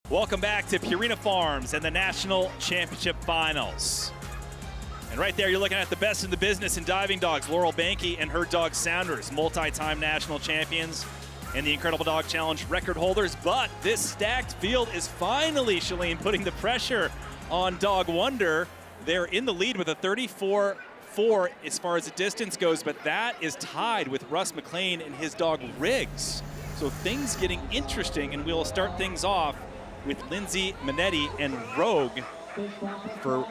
Welcome back to Purina Farms and the National Championship Finals. And right there, you're looking at the best in the business in diving dogs. Laurel Banke and her dog Sounders, multi-time national champions and the Incredible Dog Challenge record holders. But this stacked field is finally, Shalene, putting the pressure on Dog Wonder. They're in the lead with a 34-4 as far as the distance goes, but that is tied with Russ McLean and his dog Riggs. So things getting interesting, and we'll start things off with Lindsay Minetti and Rogue for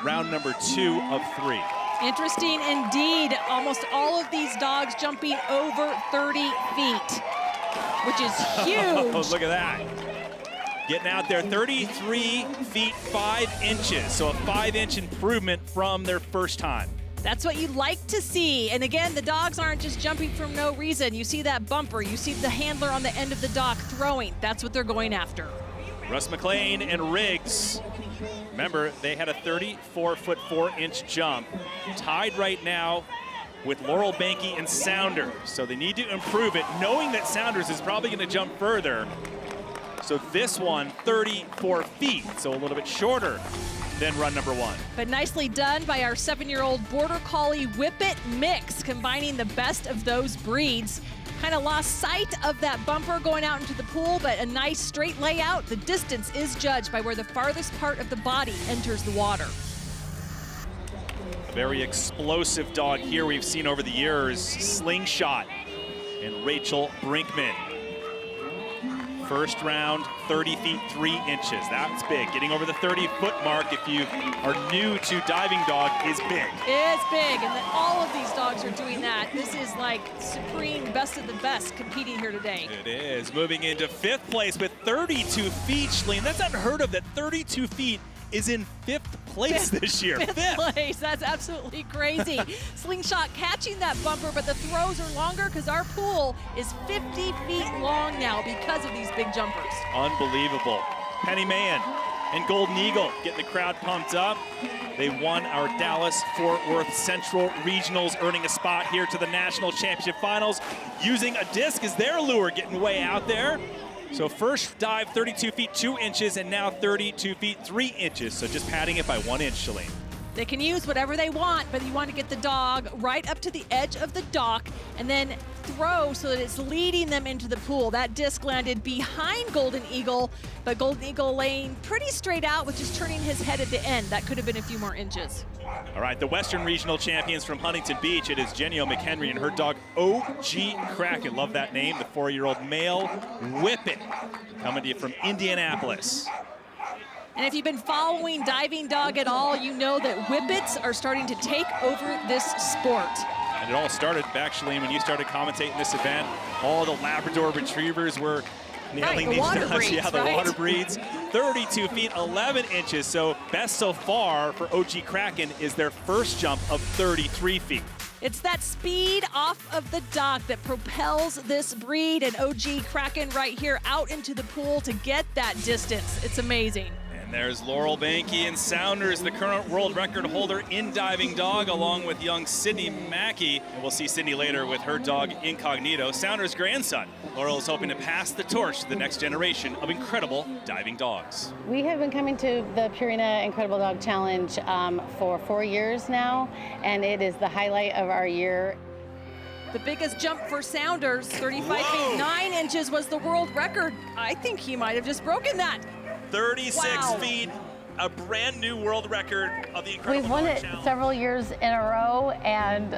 round number 2 of 3. Interesting indeed. Almost all of these dogs jumping over 30 feet, which is huge. Oh, look at that. Getting out there, 33 feet 5 inches. So a 5-inch improvement from their first time. That's what you like to see. And again, the dogs aren't just jumping for no reason. You see that bumper, you see the handler on the end of the dock throwing. That's what they're going after. Russ McLean and Riggs. Remember, they had a 34-foot 4-inch jump. Tied right now with Laurel Banke and Sounders. So they need to improve it, knowing that Sounders is probably going to jump further. So this one, 34 feet, so a little bit shorter than run number 1. But nicely done by our 7-year-old Border Collie Whippet mix, combining the best of those breeds. Kind of lost sight of that bumper going out into the pool, but a nice straight layout. The distance is judged by where the farthest part of the body enters the water. A very explosive dog here we've seen over the years, Slingshot and Rachel Brinkman. First round, 30 feet 3 inches. That's big. Getting over the 30-foot mark, if you are new to diving dog, is big. It's big, and then all of these dogs are doing that. This is like supreme best of the best competing here today. It is. Moving into 5th place with 32 feet, Shalene. That's unheard of that 32 feet is in 5th place this year. Fifth place, that's absolutely crazy. Slingshot catching that bumper, but the throws are longer because our pool is 50 feet long now because of these big jumpers. Unbelievable. Penny Mahan and Golden Eagle getting the crowd pumped up. They won our Dallas-Fort Worth Central Regionals, earning a spot here to the National Championship Finals, using a disc as their lure, getting way out there. So first dive, 32 feet 2 inches, and now 32 feet 3 inches. So just padding it by 1 inch, Shalene. They can use whatever they want, but you want to get the dog right up to the edge of the dock and then throw so that it's leading them into the pool. That disc landed behind Golden Eagle, but Golden Eagle laying pretty straight out with just turning his head at the end. That could have been a few more inches. All right, the Western Regional champions from Huntington Beach. It is Jenio McHenry and her dog OG Kraken. Love that name, the 4-year-old male Whippet, coming to you from Indianapolis. And if you've been following diving dog at all, you know that Whippets are starting to take over this sport. And it all started back, Shalene, when you started commentating this event. All the Labrador retrievers were nailing these dogs. Yeah, the water breeds. 32 feet 11 inches. So best so far for OG Kraken is their first jump of 33 feet. It's that speed off of the dock that propels this breed, and OG Kraken right here out into the pool to get that distance. It's amazing. And there's Laurel Banke and Sounders, the current world record holder in diving dog, along with young Sydney Mackey. And we'll see Sydney later with her dog Incognito, Sounders' grandson. Laurel is hoping to pass the torch to the next generation of incredible diving dogs. We have been coming to the Purina Incredible Dog Challenge for 4 years now, and it is the highlight of our year. The biggest jump for Sounders, 35 feet 9 inches, was the world record. I think he might have just broken that. 36 feet, a brand new world record of the Incredible We've won Dog it Challenge. several years in a row, and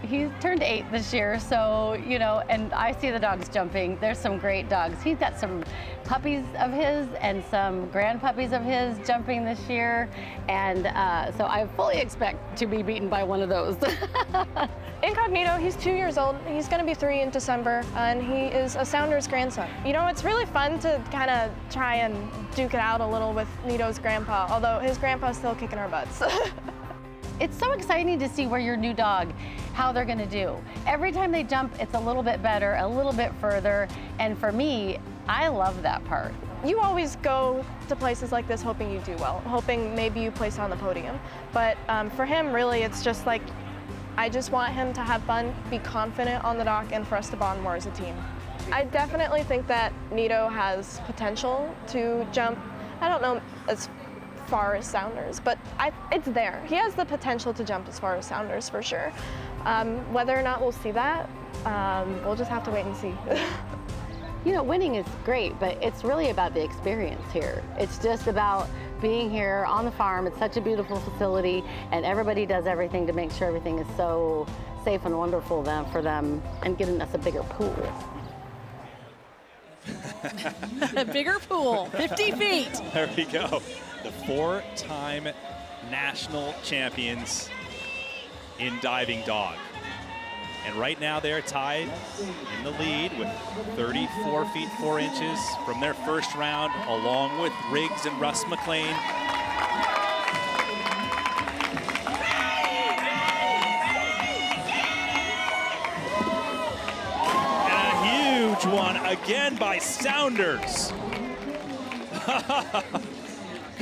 he's turned 8 this year, so, you know, and I see the dogs jumping. There's some great dogs. He's got some puppies of his and some grand puppies of his jumping this year, and so I fully expect to be beaten by one of those. Incognito, he's 2 years old. He's going to be 3 in December, and he is a Sounders grandson. You know, it's really fun to kind of try and duke it out a little with Nito's grandpa, although his grandpa's still kicking our butts. It's so exciting to see where your new dog, how they're gonna do. Every time they jump, it's a little bit better, a little bit further, and for me, I love that part. You always go to places like this hoping you do well, hoping maybe you place on the podium. But for him, really, it's just like, I just want him to have fun, be confident on the dock, and for us to bond more as a team. I definitely think that Nito has potential to jump, I don't know as far as Sounders, but it's there. He has the potential to jump as far as Sounders for sure. Whether or not we'll see that, we'll just have to wait and see. You know, winning is great, but it's really about the experience here. It's just about being here on the farm. It's such a beautiful facility, and everybody does everything to make sure everything is so safe and wonderful for them, and getting us a bigger pool. A bigger pool, 50 feet. There we go. The 4-time national champions in diving dog. And right now they're tied in the lead with 34 feet 4 inches from their first round, along with Riggs and Russ McLean. And a huge one again by Sounders.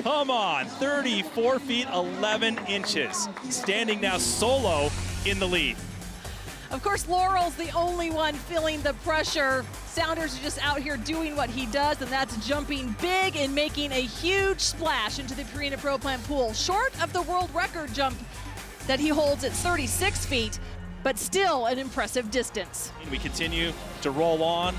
Come on, 34 feet 11 inches, standing now solo in the lead. Of course, Laurel's the only one feeling the pressure. Sounders are just out here doing what he does, and that's jumping big and making a huge splash into the Purina Pro Plan pool. Short of the world record jump that he holds at 36 feet, but still an impressive distance. We continue to roll on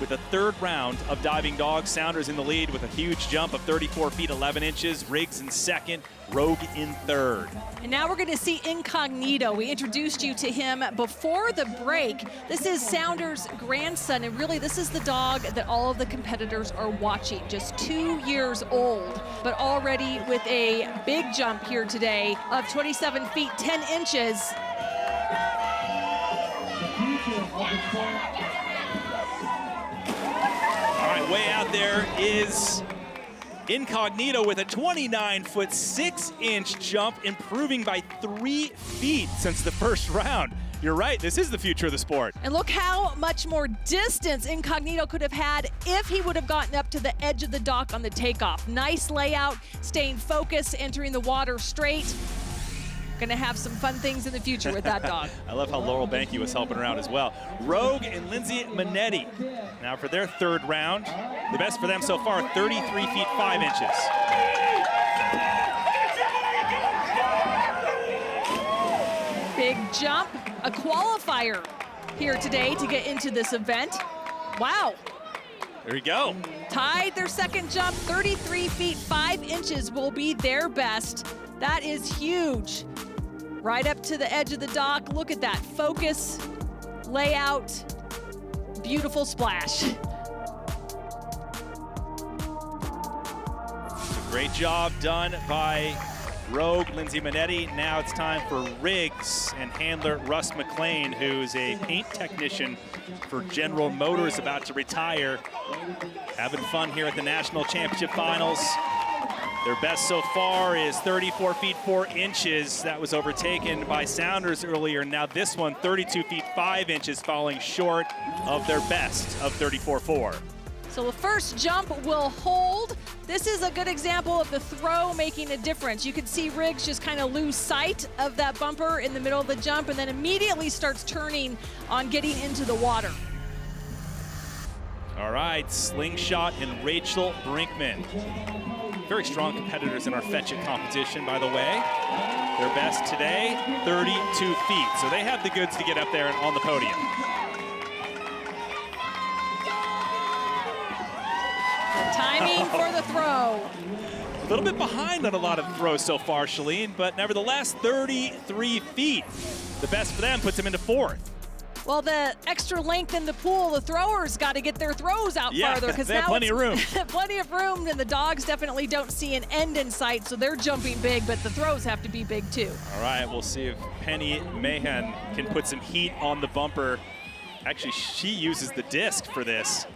with the third round of diving dog. Sounders in the lead with a huge jump of 34 feet 11 inches. Riggs in second, Rogue in third. And now we're going to see Incognito. We introduced you to him before the break. This is Sounders' grandson, and really this is the dog that all of the competitors are watching. Just 2 years old, but already with a big jump here today of 27 feet 10 inches. All right, way out there is Incognito with a 29-foot 6-inch jump, improving by 3 feet since the first round. You're right, this is the future of the sport. And look how much more distance Incognito could have had if he would have gotten up to the edge of the dock on the takeoff. Nice layout, staying focused, entering the water straight. Gonna have some fun things in the future with that dog. I love how Laurel Banky was helping her out as well. Rogue and Lindsay Minetti. Now for their third round, the best for them so far, 33 feet 5 inches. Big jump, a qualifier here today to get into this event. Wow. There you go. Tied their second jump, 33 feet 5 inches will be their best. That is huge. Right up to the edge of the dock. Look at that focus, layout, beautiful splash. Great job done by Rogue, Lindsay Minetti. Now it's time for Riggs and handler Russ McLean, who's a paint technician for General Motors, about to retire. Having fun here at the National Championship Finals. Their best so far is 34 feet 4 inches. That was overtaken by Sounders earlier. Now this one, 32 feet 5 inches, falling short of their best of 34.4. So the first jump will hold. This is a good example of the throw making a difference. You can see Riggs just kind of lose sight of that bumper in the middle of the jump and then immediately starts turning on getting into the water. All right, Slingshot and Rachel Brinkman. Very strong competitors in our Fetch It competition, by the way. Their best today, 32 feet. So they have the goods to get up there on the podium. Timing for the throw. A little bit behind on a lot of throws so far, Shalene, but nevertheless, 33 feet. The best for them puts them into fourth. Well, the extra length in the pool, the throwers got to get their throws out farther. They have plenty of room. Plenty of room, and the dogs definitely don't see an end in sight, so they're jumping big, but the throws have to be big too. All right, we'll see if Penny Mahan can put some heat on the bumper. Actually, she uses the disc for this.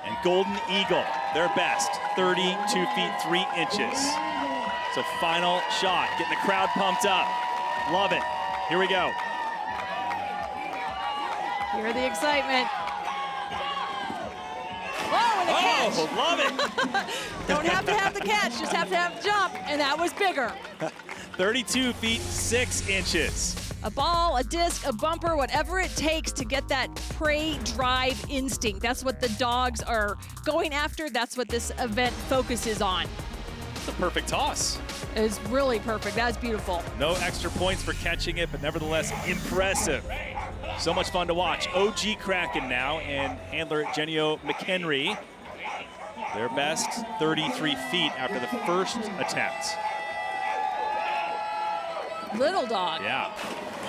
And Golden Eagle, their best, 32 feet 3 inches. So final shot, getting the crowd pumped up. Love it. Here we go. Hear the excitement. Whoa, and a catch. Oh, love it. Don't have to have the catch, just have to have the jump, and that was bigger. 32 feet 6 inches. A ball, a disc, a bumper, whatever it takes to get that prey drive instinct. That's what the dogs are going after. That's what this event focuses on. It's a perfect toss. It's really perfect. That's beautiful. No extra points for catching it, but nevertheless impressive. So much fun to watch. OG Kraken now and handler Genio McHenry. Their best 33 feet after the first attempt. Little dog. Yeah.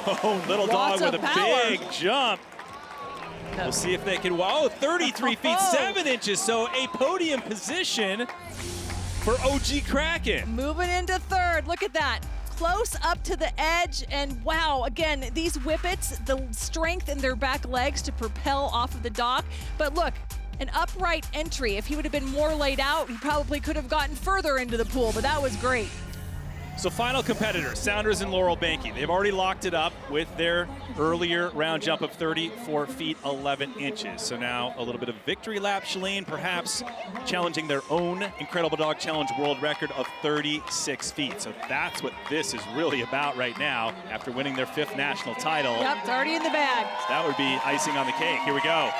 Oh, little Lots dog with of a power. big jump. We'll see if they can, wow, 33 feet, 7 inches. So a podium position for OG Kraken. Moving into third. Look at that. Close up to the edge, and wow, again, these whippets, the strength in their back legs to propel off of the dock. But look, an upright entry. If he would have been more laid out, he probably could have gotten further into the pool, but that was great. So final competitors, Sounders and Laurel Banky. They've already locked it up with their earlier round jump of 34 feet, 11 inches. So now a little bit of victory lap, Shalene, perhaps challenging their own Incredible Dog Challenge world record of 36 feet. So that's what this is really about right now after winning their 5th national title. Yep, it's already in the bag. So that would be icing on the cake. Here we go.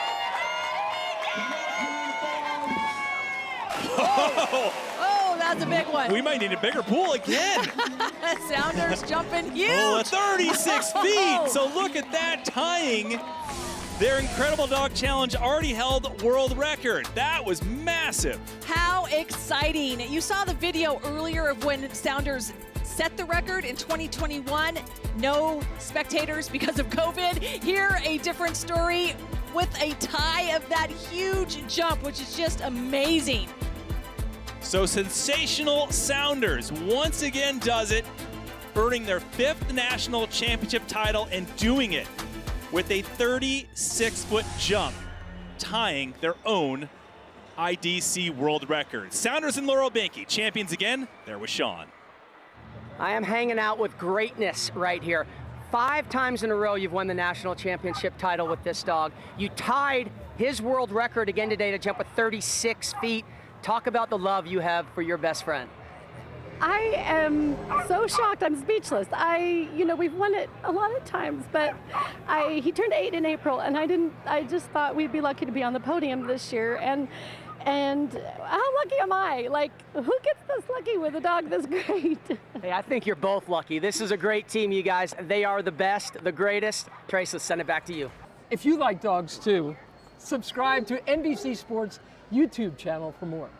Oh, that's a big one. We might need a bigger pool again. Sounders jumping huge. Oh, 36 feet. So look at that, tying their Incredible Dog Challenge already held world record. That was massive. How exciting. You saw the video earlier of when Sounders set the record in 2021. No spectators because of COVID. Here, a different story with a tie of that huge jump, which is just amazing. So sensational Sounders once again does it, earning their 5th national championship title and doing it with a 36-foot jump, tying their own IDC world record. Sounders and Laurel Banky, champions again. There was Sean. I am hanging out with greatness right here. 5 times in a row you've won the national championship title with this dog. You tied his world record again today to jump with 36 feet. Talk about the love you have for your best friend. I am so shocked. I'm speechless. We've won it a lot of times, but he turned 8 in April, and I just thought we'd be lucky to be on the podium this year. And how lucky am I? Like, who gets this lucky with a dog this great? Hey, I think you're both lucky. This is a great team, you guys. They are the best, the greatest. Trace, let's send it back to you. If you like dogs too, subscribe to NBC Sports YouTube channel for more.